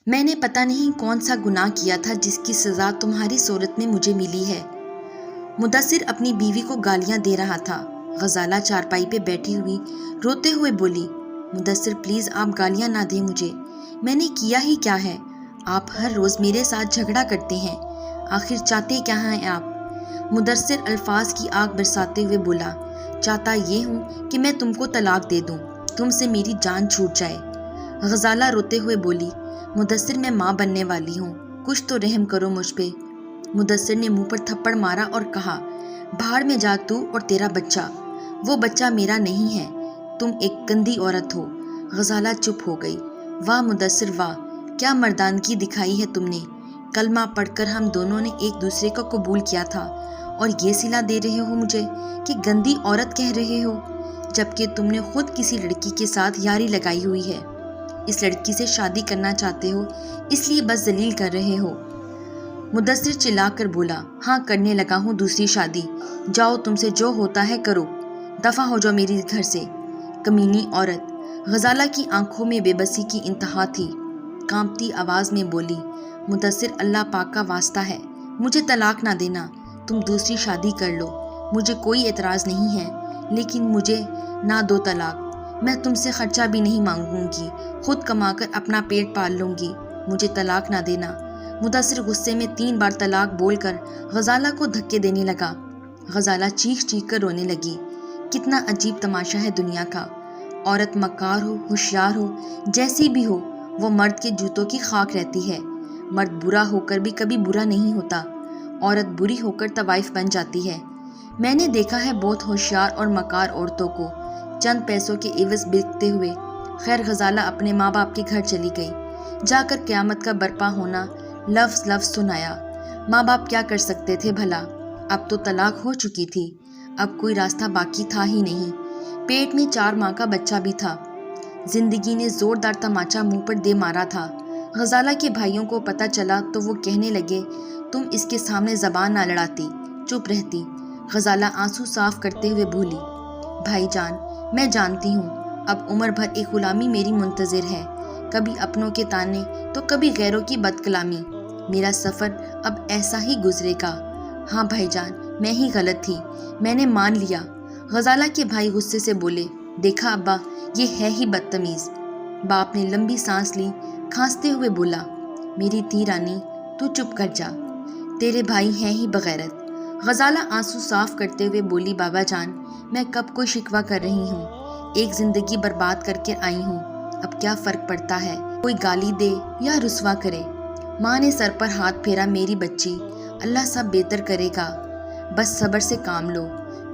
میں نے پتہ نہیں کون سا گناہ کیا تھا جس کی سزا تمہاری صورت میں مجھے ملی ہے۔ مدثر اپنی بیوی کو گالیاں دے رہا تھا۔ غزالہ چارپائی پہ بیٹھی ہوئی روتے ہوئے بولی، مدثر پلیز آپ گالیاں نہ دیں مجھے، میں نے کیا ہی کیا ہے؟ آپ ہر روز میرے ساتھ جھگڑا کرتے ہیں، آخر چاہتے کیا ہیں آپ؟ مدثر الفاظ کی آگ برساتے ہوئے بولا، چاہتا یہ ہوں کہ میں تم کو طلاق دے دوں، تم سے میری جان چھوٹ جائے۔ غزالہ روتے ہوئے بولی، مدثر میں ماں بننے والی ہوں، کچھ تو رحم کرو مجھ پہ۔ مدثر نے منہ پر تھپڑ مارا اور کہا، بھاڑ میں جا تو اور تیرا بچہ، وہ بچہ میرا نہیں ہے، تم ایک گندی عورت ہو۔ غزالہ چپ ہو گئی۔ واہ مدثر واہ، کیا مردانگی دکھائی ہے تم نے، کلمہ پڑھ کر ہم دونوں نے ایک دوسرے کو قبول کیا تھا، اور یہ صلہ دے رہے ہو مجھے کہ گندی عورت کہہ رہے ہو، جبکہ تم نے خود کسی لڑکی کے ساتھ یاری لگائی ہوئی ہے، اس لڑکی سے شادی کرنا چاہتے ہو، اس لیے بس ذلیل کر رہے ہو۔ مدثر چلا کر بولا، ہاں کرنے لگا ہوں دوسری شادی، جاؤ تم سے جو ہوتا ہے کرو، دفع ہو جاؤ میری گھر سے، کمینی عورت۔ غزالہ کی آنکھوں میں بے بسی کی انتہا تھی، کانپتی آواز میں بولی، مدثر اللہ پاک کا واسطہ ہے، مجھے طلاق نہ دینا، تم دوسری شادی کر لو، مجھے کوئی اعتراض نہیں ہے، لیکن مجھے نہ دو طلاق، میں تم سے خرچہ بھی نہیں مانگوں گی، خود کما کر اپنا پیٹ پال لوں گی، مجھے طلاق نہ دینا۔ مدثر غصے میں 3 بار طلاق بول کر غزالہ کو دھکے دینے لگا۔ غزالہ چیخ چیخ کر رونے لگی۔ کتنا عجیب تماشا ہے دنیا کا، عورت مکار ہو، ہوشیار ہو، جیسی بھی ہو، وہ مرد کے جوتوں کی خاک رہتی ہے۔ مرد برا ہو کر بھی کبھی برا نہیں ہوتا، عورت بری ہو کر طوائف بن جاتی ہے۔ میں نے دیکھا ہے بہت ہوشیار اور مکار عورتوں کو چند پیسوں کے عوض بکتے ہوئے۔ خیر غزالہ اپنے ماں باپ کے گھر چلی گئی، جا کر قیامت کا برپا ہونا لفظ لفظ سنایا۔ ماں باپ کیا کر سکتے تھے بھلا، اب تو طلاق ہو چکی تھی، اب کوئی راستہ باقی تھا ہی نہیں، پیٹ میں 4 ماہ کا بچہ بھی تھا، زندگی نے زوردار تماچا منہ پر دے مارا تھا۔ غزالہ کے بھائیوں کو پتہ چلا تو وہ کہنے لگے، تم اس کے سامنے زبان نہ لڑاتی، چپ رہتی۔ غزالہ آنسو صاف کرتے ہوئے بولی، بھائی جان میں جانتی ہوں، اب عمر بھر ایک غلامی میری منتظر ہے، کبھی اپنوں کے تانے تو کبھی غیروں کی بد کلامی، میرا سفر اب ایسا ہی گزرے گا۔ ہاں بھائی جان میں ہی غلط تھی، میں نے مان لیا۔ غزالہ کے بھائی غصے سے بولے، دیکھا ابا یہ ہے ہی بدتمیز۔ باپ نے لمبی سانس لی، کھانستے ہوئے بولا، میری دھی رانی تو چپ کر جا، تیرے بھائی ہیں ہی بغیرت۔ غزالہ آنسو صاف کرتے ہوئے بولی، بابا جان میں کب کوئی شکوہ کر رہی ہوں، ایک زندگی برباد کر کے آئی ہوں، اب کیا فرق پڑتا ہے کوئی گالی دے یا رسوا کرے۔ ماں نے سر پر ہاتھ پھیرا، میری بچی اللہ سب بہتر کرے گا، بس صبر سے کام لو،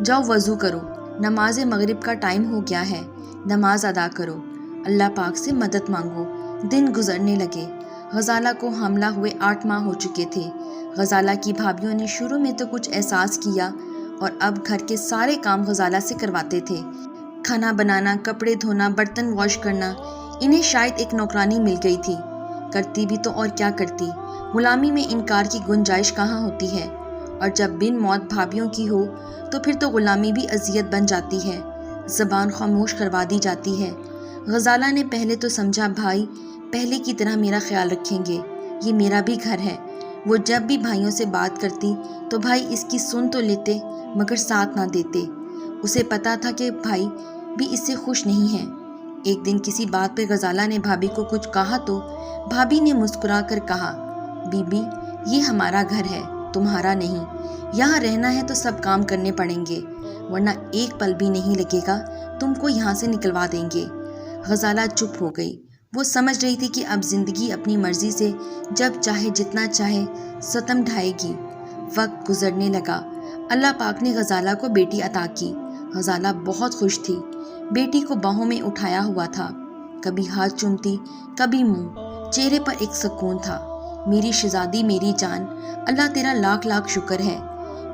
جاؤ وضو کرو، نماز مغرب کا ٹائم ہو گیا ہے، نماز ادا کرو، اللہ پاک سے مدد مانگو۔ دن گزرنے لگے، غزالہ کو حاملہ ہوئے 8 ماہ ہو چکے تھے۔ غزالہ کی بھابھیوں نے شروع میں تو کچھ احساس کیا اور اب گھر کے سارے کام غزالہ سے کرواتے تھے، کھانا بنانا، کپڑے دھونا، برتن واش کرنا، انہیں شاید ایک نوکرانی مل گئی تھی، کرتی بھی تو اور کیا کرتی، غلامی میں انکار کی گنجائش کہاں ہوتی ہے، اور جب بن موت بھابھیوں کی ہو تو پھر تو غلامی بھی اذیت بن جاتی ہے، زبان خاموش کروا دی جاتی ہے۔ غزالہ نے پہلے تو سمجھا بھائی پہلے کی طرح میرا خیال رکھیں گے، یہ میرا بھی گھر ہے۔ وہ جب بھی بھائیوں سے بات کرتی تو بھائی اس کی سن تو لیتے مگر ساتھ نہ دیتے، اسے پتا تھا کہ بھائی بھی اس سے خوش نہیں ہیں۔ ایک دن کسی بات پہ غزالہ نے بھابھی کو کچھ کہا تو بھابھی نے مسکرا کر کہا، بی بی یہ ہمارا گھر ہے تمہارا نہیں، یہاں رہنا ہے تو سب کام کرنے پڑیں گے، ورنہ ایک پل بھی نہیں لگے گا تم کو یہاں سے نکلوا دیں گے۔ غزالہ چپ ہو گئی، وہ سمجھ رہی تھی کہ اب زندگی اپنی مرضی سے جب چاہے جتنا چاہے ستم ڈھائے گی۔ وقت گزرنے لگا، اللہ پاک نے غزالہ کو بیٹی عطا کی۔ غزالہ بہت خوش تھی، بیٹی کو باہوں میں اٹھایا ہوا تھا، کبھی ہاتھ چومتی کبھی منہ، چہرے پر ایک سکون تھا، میری شہزادی میری جان، اللہ تیرا لاکھ لاکھ شکر ہے۔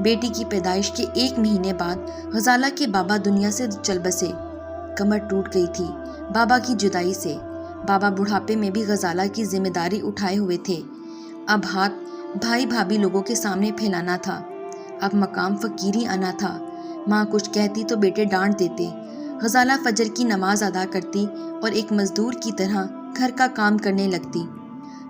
بیٹی کی پیدائش کے 1 مہینے بعد غزالہ کے بابا دنیا سے چل بسے، کمر ٹوٹ گئی تھی بابا کی جدائی سے، بابا بڑھاپے میں بھی غزالہ کی ذمہ داری اٹھائے ہوئے تھے، اب ہاتھ بھائی بھابھی لوگوں کے سامنے پھیلانا تھا، اب مقام فقیری آنا تھا، ماں کچھ کہتی تو بیٹے ڈانٹ دیتے، غزالہ فجر کی نماز ادا کرتی اور ایک مزدور کی طرح گھر کا کام کرنے لگتی،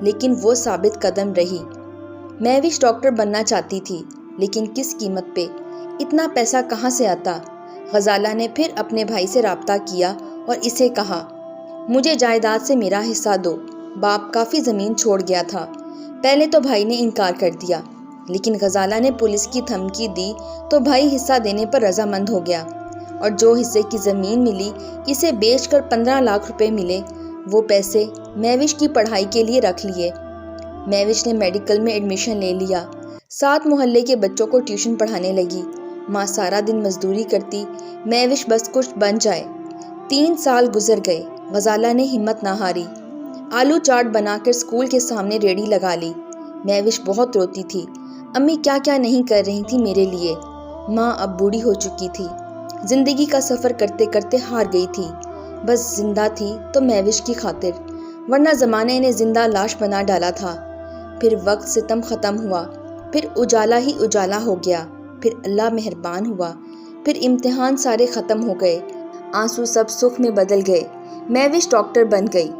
لیکن وہ ثابت قدم رہی۔ مہوش ڈاکٹر بننا چاہتی تھی، لیکن کس قیمت پہ؟ اتنا پیسہ کہاں سے آتا؟ غزالہ نے پھر اپنے بھائی سے رابطہ کیا اور اسے کہا، مجھے جائیداد سے میرا حصہ دو۔ باپ کافی زمین چھوڑ گیا تھا۔ پہلے تو بھائی نے انکار کر دیا، لیکن غزالہ نے پولیس کی دھمکی دی تو بھائی حصہ دینے پر رضامند ہو گیا، اور جو حصے کی زمین ملی اسے بیچ کر 15 لاکھ روپے ملے۔ وہ پیسے مہوش کی پڑھائی کے لیے رکھ لیے۔ مہوش نے میڈیکل میں ایڈمیشن لے لیا، 7 محلے کے بچوں کو ٹیوشن پڑھانے لگی۔ ماں سارا دن مزدوری کرتی، مہوش بس کچھ بن جائے۔ 3 سال گزر گئے، غزالہ نے ہمت نہ ہاری، آلو چاٹ بنا کر اسکول کے سامنے ریڑھی لگا لی۔ مہوش بہت روتی تھی، امی کیا کیا نہیں کر رہی تھی میرے لیے۔ ماں اب بوڑھی ہو چکی تھی، زندگی کا سفر کرتے کرتے ہار گئی تھی، بس زندہ تھی تو مہوش کی خاطر، ورنہ زمانے نے زندہ لاش بنا ڈالا تھا۔ پھر وقت ستم ختم ہوا، پھر اجالا ہی اجالا ہو گیا، پھر اللہ مہربان ہوا، پھر امتحان سارے ختم ہو گئے، آنسو سب سکھ میں بدل گئے۔ مہوش ڈاکٹر بن گئی۔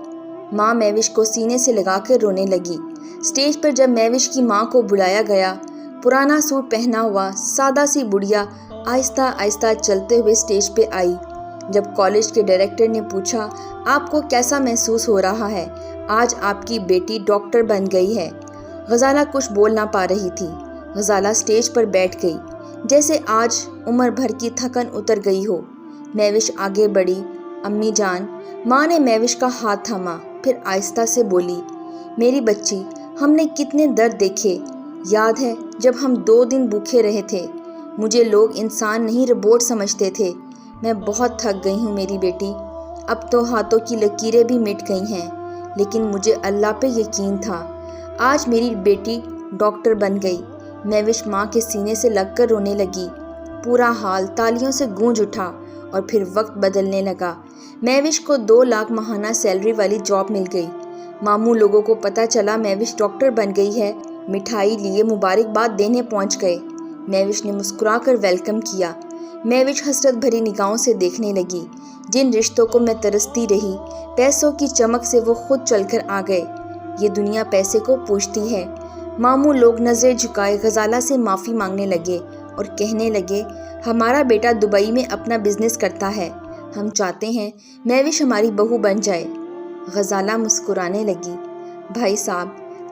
ماں مہوش کو سینے سے لگا کر رونے لگی۔ اسٹیج پر جب مہوش کی ماں کو بلایا گیا، پرانا سوٹ پہنا ہوا سادہ سی بڑھیا آہستہ آہستہ چلتے ہوئے اسٹیج پہ آئی۔ جب کالج کے ڈائریکٹر نے پوچھا، آپ کو کیسا محسوس ہو رہا ہے؟ آج آپ کی بیٹی ڈاکٹر بن گئی ہے۔ غزالہ کچھ بول نہ پا رہی تھی۔ غزالہ اسٹیج پر بیٹھ گئی، جیسے آج عمر بھر کی تھکن اتر گئی ہو۔ مہوش آگے بڑھی، امی جان۔ ماں نے مہوش کا ہاتھ تھاما، پھر آہستہ سے بولی، میری بچی، ہم نے کتنے درد دیکھے، یاد ہے جب ہم 2 دن بھوکے رہے تھے؟ مجھے لوگ انسان نہیں روبوٹ سمجھتے تھے۔ میں بہت تھک گئی ہوں میری بیٹی، اب تو ہاتھوں کی لکیریں بھی مٹ گئی ہیں، لیکن مجھے اللہ پہ یقین تھا۔ آج میری بیٹی ڈاکٹر بن گئی۔ مہوش ماں کے سینے سے لگ کر رونے لگی۔ پورا ہال تالیوں سے گونج اٹھا، اور پھر وقت بدلنے لگا۔ مہوش کو 2 لاکھ ماہانہ سیلری والی جاب مل گئی۔ ماموں لوگوں کو پتہ چلا مہوش ڈاکٹر بن گئی ہے، مٹھائی لیے مبارکباد دینے پہنچ گئے۔ مہوش نے مسکرا کر ویلکم کیا۔ مہوش حسرت بھری نگاہوں سے دیکھنے لگی۔ جن رشتوں کو میں ترستی رہی، پیسوں کی چمک سے وہ خود چل کر آ گئے۔ یہ دنیا پیسے کو پوچھتی ہے۔ ماموں لوگ نظریں جھکائے غزالہ سے معافی مانگنے لگے اور کہنے لگے، ہمارا بیٹا دبئی میں اپنا بزنس کرتا ہے، ہم چاہتے ہیں مہوش ہماری بہو بن جائے۔ غزالہ مسکرانے لگی، بھائی صاحب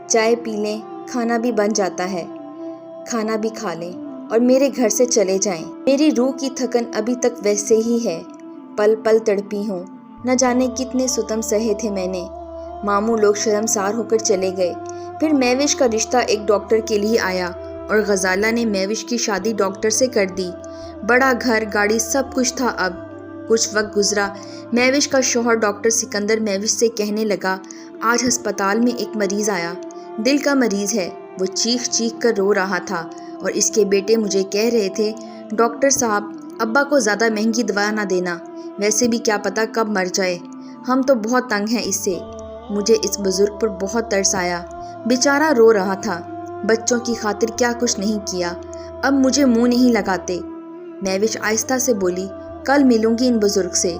چائے پی لیں، کھانا بھی بن جاتا ہے، کھانا بھی کھا لیں اور میرے گھر سے چلے جائیں۔ میری روح کی تھکن ابھی تک ویسے ہی ہے، پل پل تڑپی ہوں، نہ جانے کتنے ستم سہے تھے میں نے۔ ماموں لوگ شرمسار ہو کر چلے گئے۔ پھر مہوش کا رشتہ ایک ڈاکٹر کے لیے آیا اور غزالہ نے مہوش کی شادی ڈاکٹر سے کر دی۔ بڑا گھر گاڑی سب کچھ تھا۔ اب کچھ وقت گزرا، مہوش کا شوہر ڈاکٹر سکندر مہوش سے کہنے لگا، آج ہسپتال میں ایک مریض آیا، دل کا مریض ہے، وہ چیخ چیخ کر رو رہا تھا، اور اس کے بیٹے مجھے کہہ رہے تھے، ڈاکٹر صاحب ابا کو زیادہ مہنگی دوا نہ دینا، ویسے بھی کیا پتہ کب مر جائے، ہم تو بہت تنگ ہیں اس سے۔ مجھے اس بزرگ پر بہت ترس آیا، بیچارہ رو رہا تھا، بچوں کی خاطر کیا کچھ نہیں کیا، اب مجھے منہ نہیں لگاتے۔ مہوش آہستہ سے بولی، کل ملوں گی ان بزرگ سے۔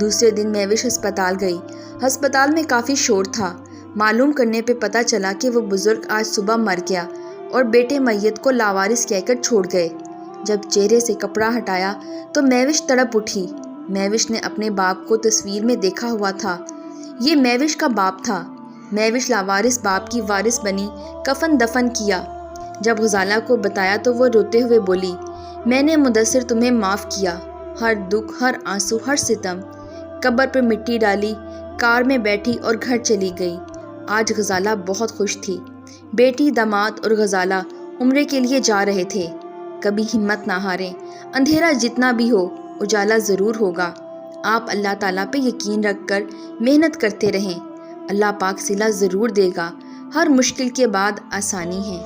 دوسرے دن مہوش ہسپتال گئی۔ ہسپتال میں کافی شور تھا۔ معلوم کرنے پہ پتہ چلا کہ وہ بزرگ آج صبح مر گیا اور بیٹے میت کو لاوارث کہہ کر چھوڑ گئے۔ جب چہرے سے کپڑا ہٹایا تو مہوش تڑپ اٹھی۔ مہوش نے اپنے باپ کو تصویر میں دیکھا ہوا تھا، یہ مہوش کا باپ تھا۔ مہوش لاوارث باپ کی وارث بنی، کفن دفن کیا۔ جب غزالہ کو بتایا تو وہ روتے ہوئے بولی، میں نے مدثر تمہیں معاف کیا، ہر دکھ، ہر آنسو، ہر ستم۔ قبر پر مٹی ڈالی، کار میں بیٹھی اور گھر چلی گئی۔ آج غزالہ بہت خوش تھی۔ بیٹی، داماد اور غزالہ عمرے کے لیے جا رہے تھے۔ کبھی ہمت نہ ہاریں، اندھیرا جتنا بھی ہو اجالا ضرور ہوگا۔ آپ اللہ تعالیٰ پہ یقین رکھ کر محنت کرتے رہیں، اللہ پاک صلہ ضرور دے گا۔ ہر مشکل کے بعد آسانی ہے۔